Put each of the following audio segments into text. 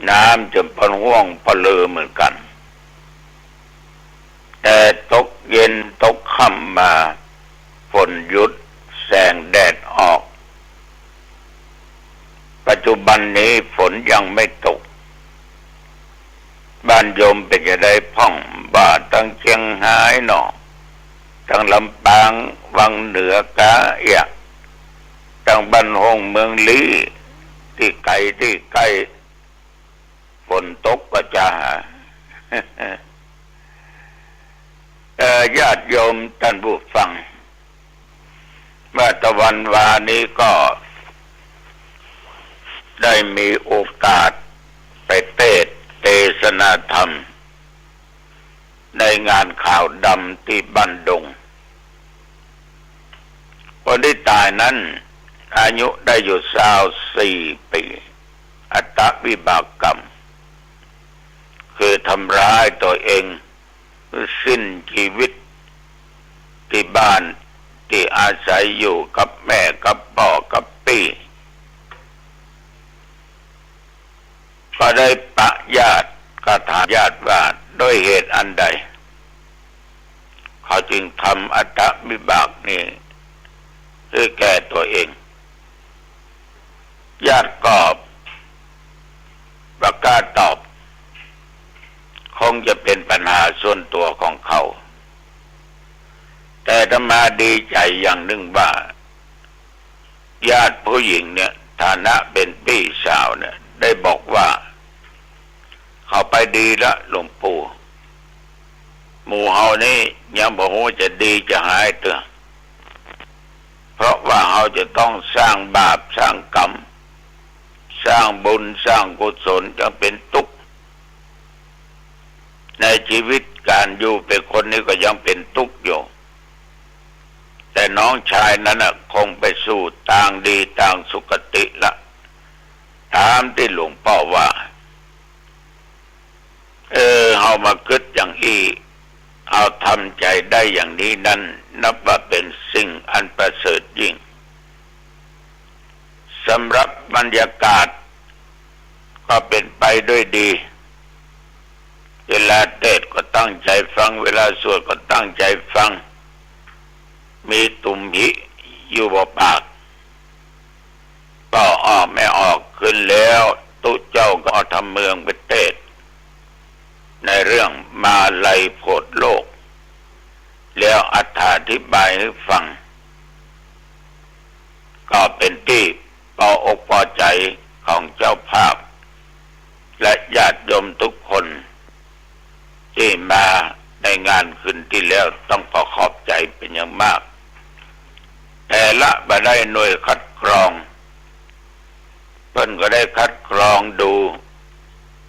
น้ำจะปนห่วงปะเลือเหมือนกันแต่ตกเย็นตกค่ำมาฝนหยุดแสงแดดออกปัจจุบันนี้ฝนยังไม่ตกบ้านโยมเป็นจะได้พ่องบ่าตั้งเชียงหายหนอตั้งลำปางวังเหนือกะเอียตั้งบ้านห้องเมืองลี้ที่ไกลฝนตกก็จะญาติโยมท่านผู้ฟังเมื่อตะวันวานี้ก็ได้มีโอกาสไปเทศนาธรรมในงานข่าวดำที่บ้านดงคนที่ตายนั้นอายุได้อยู่24 ปีอัตวิบากกรรมคือทำร้ายตัวเองสิ้นชีวิตที่บ้านที่อาศัยอยู่กับแม่กับพ่อกับพี่ก็ได้ปะญาติก็ถามญาติว่าด้วยเหตุอันใดเขาจึงทำอัตวิบากนี้คือแก่ตัวเองญาติก็ประกาศตอบคงจะเป็นปัญหาส่วนตัวของเขาแต่อาตมาดีใจอย่างหนึ่งว่าญาติผู้หญิงเนี่ยฐานะเป็นพี่สาวเนี่ยได้บอกว่าเขาไปดีละหลวงปู่หมู่เฮานี่ยังบอกว่าจะดีจะหายเถอะเพราะว่าเขาจะต้องสร้างบาปสร้างกรรมสร้างบุญสร้างกุศลจะเป็นทุกข์ในชีวิตการอยู่เป็นคนนี้ก็ยังเป็นทุกข์อยู่แต่น้องชายนั้นคงไปสู่ทางดีทางสุคติละถามที่หลวงพ่อว่าเฮามาคิดอย่างอีเอาทำใจได้อย่างนี้นั้นนับว่าเป็นสิ่งอันประเสริฐยิ่งสำหรับบรรยากาศก็เป็นไปด้วยดีเวลาเทศน์ก็ตั้งใจฟังเวลาสวดก็ตั้งใจฟังมีตุ่มหิอยู่บ่ปากก็ออกไม่ออกขึ้นแล้วตุเจ้าก็ทำเมืองเป็นเทศน์ในเรื่องมาลัยโพธิโลกแล้วอธิบายให้ฟังก็เป็นที่พออกพอใจของเจ้าภาพและญาติโยมทุกคนที่มาในงานคืนที่แล้วต้องขอขอบใจเป็นอย่างมากแต่ละบ่ได้หน่วยคัดกรองเพิ่นก็ได้คัดกรองดู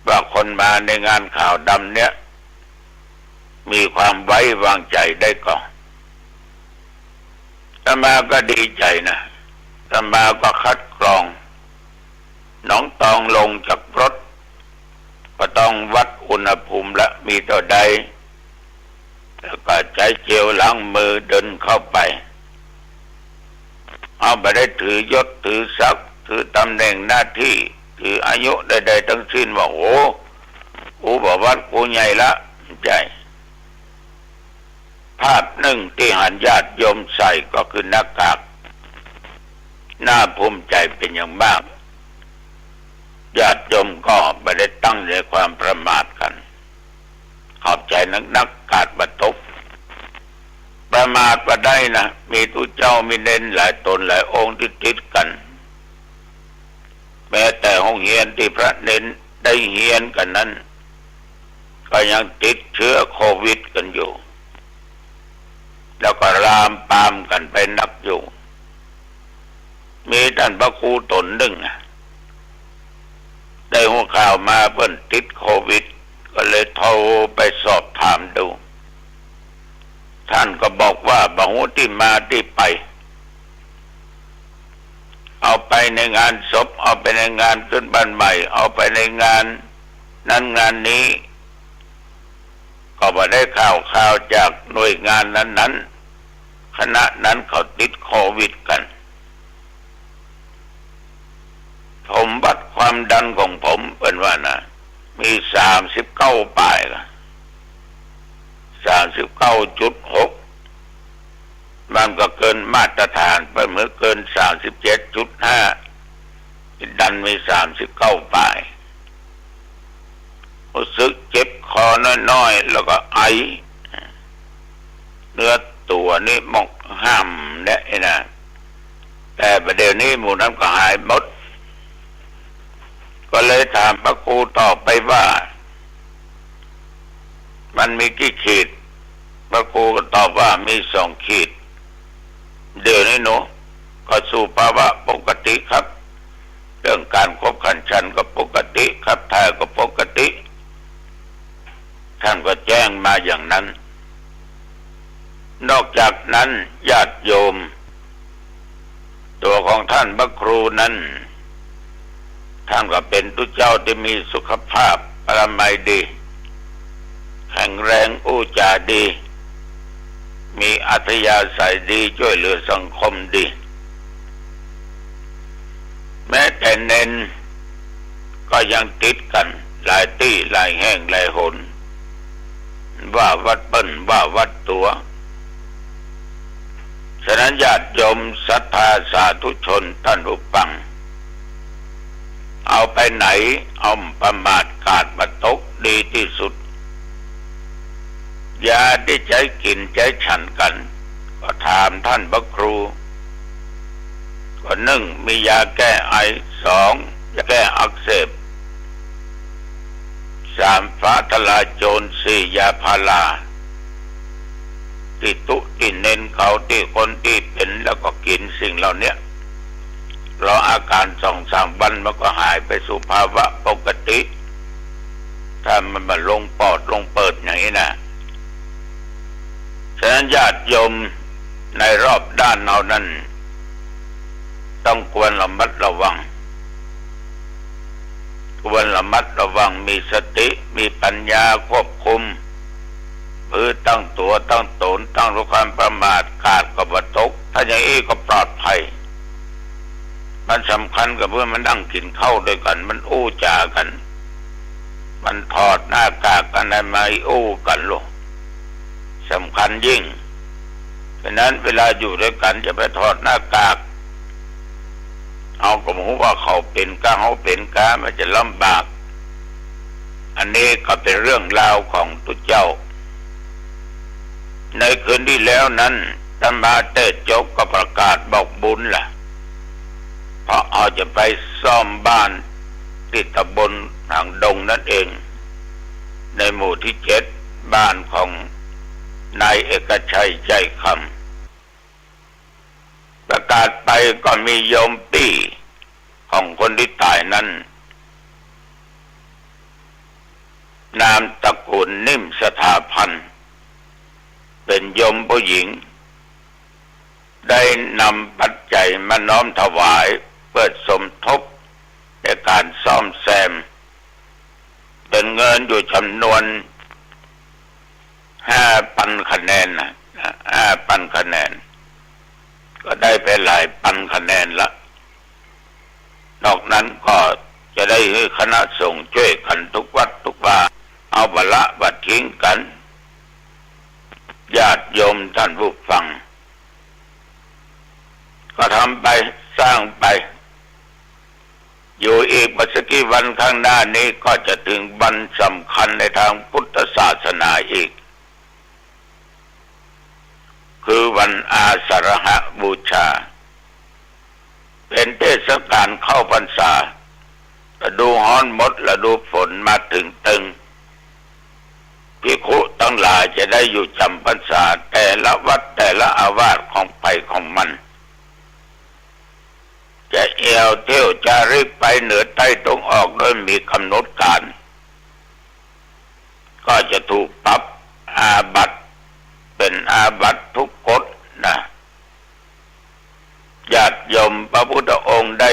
ว่าคนมาในงานข่าวดำเนี้ยมีความไว้วางใจได้ก่อนอาตมาก็ดีใจนะอาตมาก็คัดกรองน้องตองลงจากรถก็ต้องวัดอุณหภูมิละมีเท่าใดแล้วก็ใช้เจลล้างมือเดินเข้าไปเอาไปได้ถือยศถือศักดิ์ถือตำแหน่งหน้าที่ถืออายุใดๆทั้งสิ้นว่าโอ้บอกวัดกูใหญ่ละใจภาพหนึ่งที่หันญาติโยมใส่ก็คือหน้ากากน่าภูมิใจเป็นอย่างมากญาติโยมก็ไม่ได้ตั้งในความประมาทกันขอบใจนักกาดบัตกประมาทว่าได้นะมีตุเจ้ามีเน้นหลายตนหลายองค์ที่ติดกันแม้แต่ห้องเฮียนที่พระเน้นได้เฮียนกันนั้นก็ยังติดเชื้อโควิดกันอยู่แล้วก็ลามปามกันไปนักอยู่มีท่านพระครูตนหนึ่งได้หัวข่าวมาเพิ่นติดโควิดก็เลยโทรไปสอบถามดูท่านก็บอกว่าบ่ฮู้ที่มาที่ไปเอาไปในงานศพเอาไปในงานขึ้นบ้านใหม่เอาไปในงานนั้นงานนี้ก็บ่ได้ข่าวจากหน่วยงานนั้นคณะนั้นเขาติดโควิดกัน ผมวัดความดันของผมเป็นว่านะมี39 ปลาย39.6มันก็เกินมาตรฐานไปเมื่อเกิน37.5ดันมี39 ปลายรู้สึกเจ็บคอน้อยๆแล้วก็ไอเนื้อตัวนี่มอกห้ามเนี่ยนะแต่ประเดี๋ยวนี้หมู่นั้นก็หายหมดก็เลยถามพระครูต่อไปว่ามันมีกี่ขีดพระครูก็ตอบว่ามี2 ขีดเดี๋ยวนี้หนูก็สู่ภาวะปกติครับเรื่องการคบขันชันก็ปกติครับถ่ายก็ปกติท่านก็แจ้งมาอย่างนั้นนอกจากนั้นญาติโยมตัวของท่านพระครูนั้นท่านก็เป็นผู้เจ้าที่มีสุขภาพอนามัยดีแข็งแรงอู้จาดีมีอัธยาศัยดีช่วยเหลือสังคมดีแม้แต่เน้นก็ยังติดกันหลายที่หลายแห่งหลายหนว่าวัดเปิ้ลว่าวัดตัวฉะนั้นญาติโยมศรัทธาสาธุชนท่านผู้ฟังเอาไปไหนเอาประมาทกาดมาตกดีที่สุดยาที่ใจกินใจฉันกันก็ถามท่านพระครูก็1มียาแก้ไอ2ยาแก้อักเสบ3ฟ้าทลายโจร4ยาพาราที่ตุที่เน้นเขาที่คนที่เป็นแล้วก็กินสิ่งเหล่านี้รออาการ2-3 วันมันก็หายไปสู่ภาวะปกติถ้ามันมาลงปอดลงเปิดอย่างนี้นะฉะนั้นญาติโยมในรอบด้านเรานั้นต้องควรระมัดระวังมีสติมีปัญญาควบคุมตั้งตัวตั้งตนตั้งรู้ความประมาทขาดก็บ่ตกถ้าอย่างนี้ก็ปลอดภัยมันสำคัญกับเพื่อนมันนั่งกินข้าวด้วยกันมันอู้จากันมันถอดหน้ากากกันได้ไหมอู้กันลูกสำคัญยิ่งฉะนั้นเวลาอยู่ด้วยกันจะไปถอดหน้ากากเอาก็หูว่าเขาเป็นกาเขาเป็นกามันจะลำบากอันนี้ก็เป็นเรื่องราวของตุเจ้าในคืนที่แล้วนั้นธรรมาเตจกก็ประกาศบอกบุญล่ะเพราะเอาจะไปซ่อมบ้านที่ตำบลทางดงนั่นเองในหมู่ที่7บ้านของนายเอกชัยใจคำประกาศไปก็มีโยมปี้ของคนที่ตายนั้นนามตระกูลนิ่มสถาพันธ์เป็นโยมผู้หญิงได้นำปัจจัยมาน้อมถวายเพื่อสมทบในการซ่อมแซมเป็นเงินอยู่จำนวน5,000 คะแนนนะ5,000 คะแนนก็ได้ไปหลายพันคะแนนละนอกนั้นก็จะได้ให้คณะสงฆ์ช่วยกันทุกวัดทุกว่าเอาบละบัดทิ้งกันญาติโยมท่านผู้ฟังก็ทำไปสร้างไปอยู่อีกไม่กี่วันข้างหน้านี้ก็จะถึงวันสำคัญในทางพุทธศาสนาอีกคือวันอาสาฬหบูชาเป็นเทศกาลเข้าพรรษาฤดูร้อนหมดฤดูฝนมาถึงตึงภิกขุทั้งหลายจะได้อยู่จำพรรษาแต่ละวัดแต่ละอาวาสของไปของมันจะเที่ยวจาริกไปเหนือใต้ตรงออกโดยมีกำหนดการก็จะถูกปรับอาบัติเป็นอาบัติทุกกฎนะญาติโยมพระพุทธองค์ได้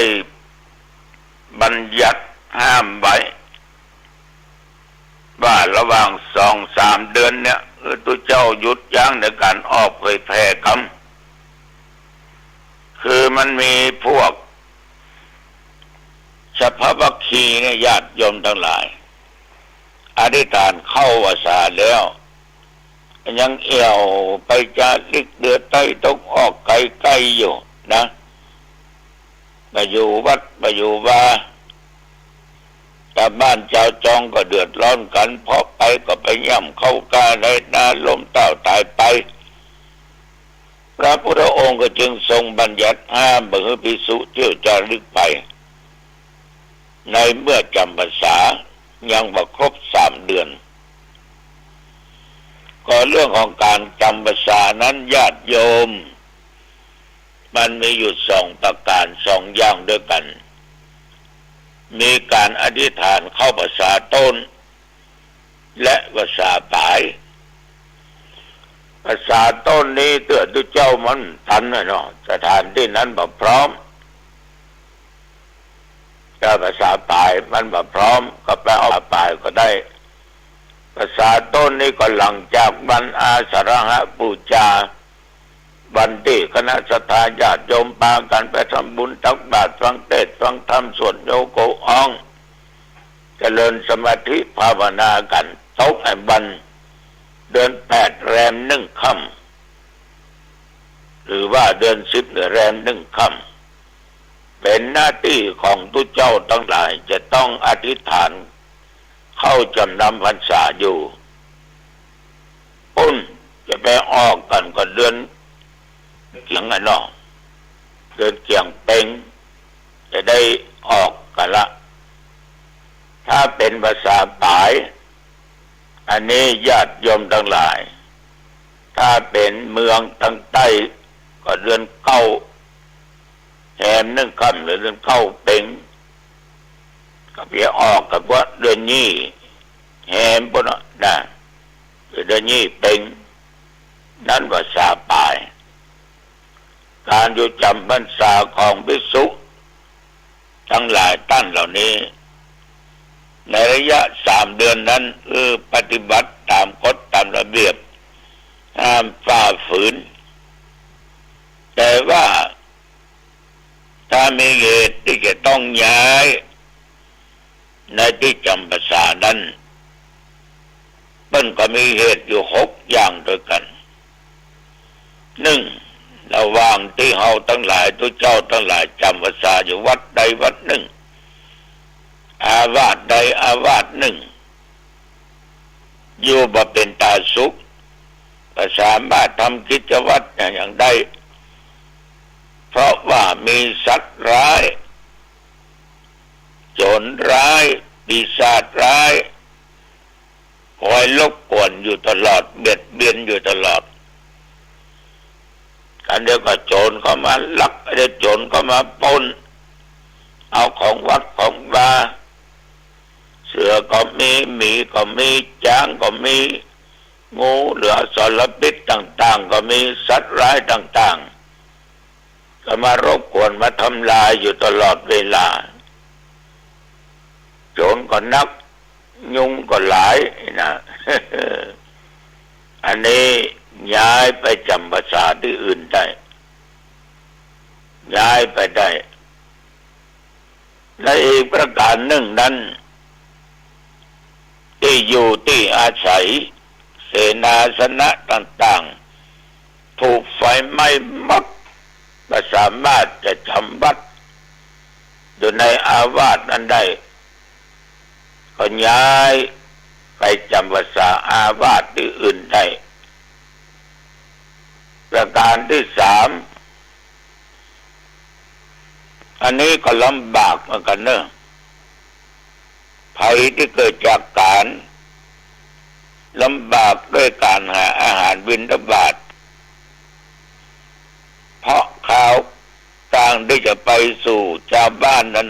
บัญญัติห้ามไว้ว่าระหว่าง2-3 เดือนเนี่ยตัวเจ้าหยุดยั้งในการออกเผยแผ่คำคือมันมีพวก เฉพาะวัคคีเนี่ยญาติโยมทั้งหลายอธิษฐานเข้าวาสาแล้วยังเอี่ยวไปจาริกเดือดใต้ตกออกไกลๆอยู่นะมาอยู่วัดมาอยู่ว่าชาวบ้านชาวจองก็เดือดร้อนกันเพราะไปก็ไปย่ำเข้ากาในนาลมเต่าตายไปพระพุทธองค์ก็จึงทรงบัญญัติห้ามบ่ให้ภิกษุเที่ยวจาริกไปในเมื่อจำพรรษายังบ่ครบ3 เดือนก็เรื่องของการจำพรรษานั้นญาติโยมมันมีอยู่2 ประการ2 อย่างด้วยกันมีการอธิษฐานเข้าพรรษาต้นและพรรษาปลายพรรษาต้นนี้เตือนตัวเจ้ามันทันนะเนาะสถานที่นั้นบ่พร้อมถ้าภาษาปลายมันบ่พร้อมก็ไปเอาปลายก็ได้ภาษาต้นนี้ก็หลังจากวันอาสาฬหบูชาวันที่คณะสัทธาญาติโยมพากันไปทำบุญตักบาตรฟังเทศน์ฟังธรรมสวดโยโกอ้องเจริญสมาธิภาวนากันตกในวันเดือน8แรม1 ค่ำหรือว่าเดือน10แรม1 ค่ำเป็นหน้าที่ของทุกเจ้าทั้งหลายจะต้องอธิษฐานเข้าจำนำพรรษาอยู่จะไปออกกันก็เดือนเกียงเนาะเดือนเกียงเป็งจะได้ออกกันละถ้าเป็นภาษาปลายอันนี้ญาติโยมทั้งหลายถ้าเป็นเมืองทางใต้ก็เดือน9แรม1 ค่ำหรือเดือน9เป็งก็ไปออกกับว่าเดือนนี้แรมปุ่นนะเดือนนี้เป็งนั่นภาษาปลายการอยู่จำพรรษาของภิกษุทั้งหลายท่านเหล่านี้ในระยะ3 เดือนนั้นปฏิบัติตามกฎตามระเบียบห้ามฝ่าฝืนแต่ว่าถ้ามีเหตุที่จะต้องย้ายในที่จำพรรษานั้นมันก็มีเหตุอยู่6 อย่างด้วยกัน 1. ระหว่างที่เฮาทั้งหลายทุกเจ้าทั้งหลายจำพรรษาอยู่วัดใดวัดหนึ่งอาวาสใดอาวาสหนึ่งอยู่บ่เป็นตาสุขก็สามารถทำกิจวัตรอย่างใดเพราะว่ามีสัตว์ร้ายโจรร้ายปีศาจร้ายคอยรบกวนอยู่ตลอดเบียดเบียนอยู่ตลอดกันเดียวก็โจรเข้ามาลักเดี๋ยวโจรเข้ามาปล้นเอาของวัดของวาเสือก็มีหมีก็มีช้างก็มีงูเหลือสารพิษต่างๆก็มีสัตว์ร้ายต่างๆก็มารบกวนมาทำลายอยู่ตลอดเวลาโจรก็นักยุงก็หลายนะ อันนี้ย้ายไปจำพรรษาที่อื่นได้ย้ายไปได้และอีกประการหนึ่งนั้นที่อยู่ที่อาศัยเสนาสนะต่างๆถูกไฟไหม้หมดก็สามารถจะจำวัดอยู่ในอาวาสนั้นได้ก็ย้ายไปจำพรรษาอาวาสที่อื่นได้ประการที่ 3อันนี้ก็ลำบากเหมือนกันเนอะภัยที่เกิดจากการลำบากด้วยการหาอาหารบิณฑบาตเพราะข่าวทางที่จะไปสู่ชาวบ้านนั้น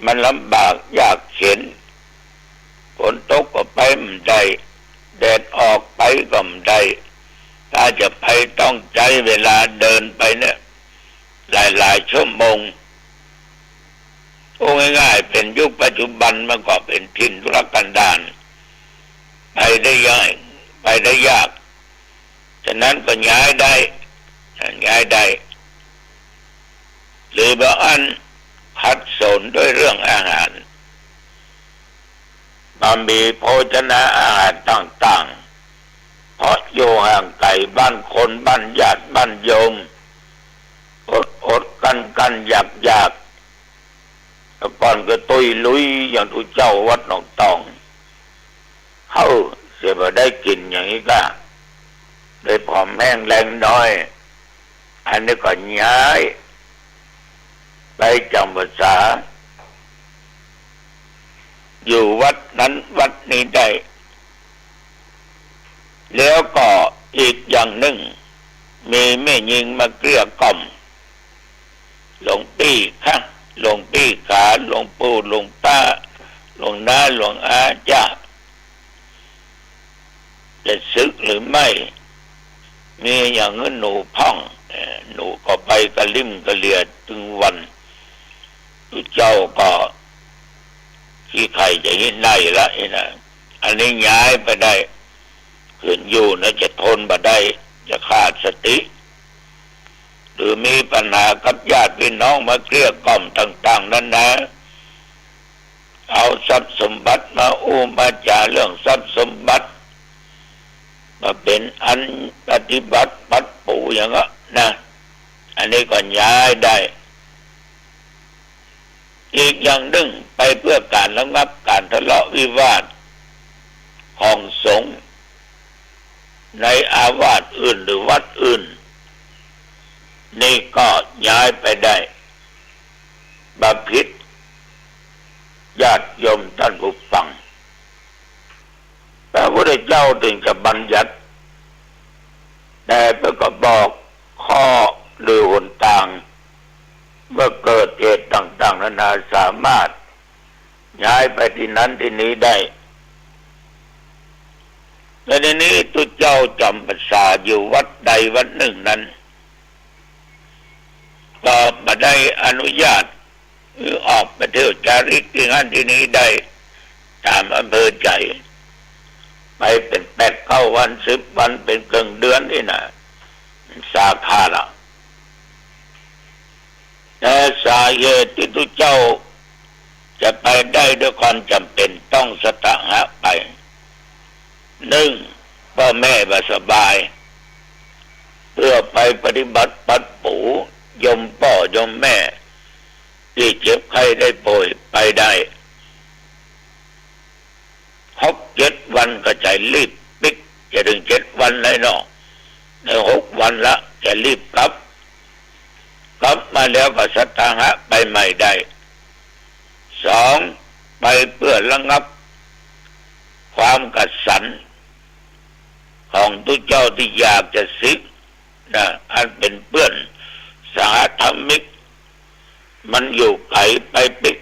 มันลำบากยากเข็ญฝนตกก็ไปไม่ได้แดดออกไปก็ไม่ได้ถ้าจะไปต้องใช้เวลาเดินไปเนี่ยหลายๆชั่วโมงง่ายๆเป็นยุคปัจจุบันมันก็เป็นถิ่นทุรกันดารไปได้ยากไปได้ยากฉะนั้นก็ย้ายได้หรือบางอัน ขัดสนด้วยเรื่องอาหารมามีโภชนะอาหารต่างๆเพราะอยู่ห่างไกลบ้านคนบ้านญาติบ้านโยมอดกันอยากแล้วก่อนก็ตุยลุยอย่างทุเจ้าวัดหนองตองเขาเสียมาได้กินอย่างนี้ก็ได้ผอมแห้งแรงน้อยอันนี้ก็ย้ายไปจำพรรษาอยู่วัดนั้นวัดนี้ได้แล้วก็อีกอย่างหนึ่งมีแม่ยิงมาเกลี้ยกล่อมหลวงพี่ค่ะหลวงพี่ขาหลวงปู่หลวงตาหลวงน้าหลวงอาจะศึกหรือไม่มีอย่างนั้นหนูพ่องหนูก็ไปกระลิ่มกระเลียถึงวันเจ้าก็ที่ใครจะยินได้ละนะอันนี้ย้ายไปได้ขึ้นอยู่นะจะทนบ่ได้จะขาดสติหรือมีปัญหากับญาติพี่น้องมาเกลี้ยกล่อมต่างๆนั้นนะเอาทรัพย์สมบัติมามาจาเรื่องทรัพย์สมบัติมาเป็นอันปฏิบัติปัดปูอย่างนั้นนะอันนี้ก็ย้ายได้อีกอย่างหนึ่งไปเพื่อการระงับการทะเลาะวิวาทของสงฆ์ในอาวาสอื่นหรือวัดอื่นนี่ก็ย้ายไปได้บาพิษญาติโยมท่านผู้ฟังพระพุทธเจ้าถึงจะบัญญัติแต่เพื่อก็บอกข้อหรือหนทางเมื่อเกิดเหตุต่างๆนานาสามารถย้ายไปที่นั้นที่นี้ได้ในนี้ตุเจ้าจำพรรษาอยู่วัดใดวัดหนึ่งนั้นก็มาได้อนุญาตหรือออกไปเที่ยวจาริกที่นั่นที่นี้ได้ตามอำเภอใจไปเป็น8 9 วัน10 วันเป็นครึ่งเดือนนี่นะสาขาละแต่สาเหตุที่ตุเจ้าจะไปได้ด้วยความจำเป็นต้องสตหะไป1พ่อแม่บ่สบายเพื่อไปปฏิบัติปัดปูยมพ่อยมแม่ที่เจ็บไข้ได้ป่วยไปได้6-7 วันก็ใจรีบปิกจะถึง7 วันเลยเนาะใน6 วันละจะรีบกลับมาแล้วก็สัตตหะไปใหม่ได้2ไปเพื่อระงับความกระสันของทุกเจ้าที่อยากจะศึกนะอันเป็นเพื่อนสาธมิกมันอยู่ไกลไปปิก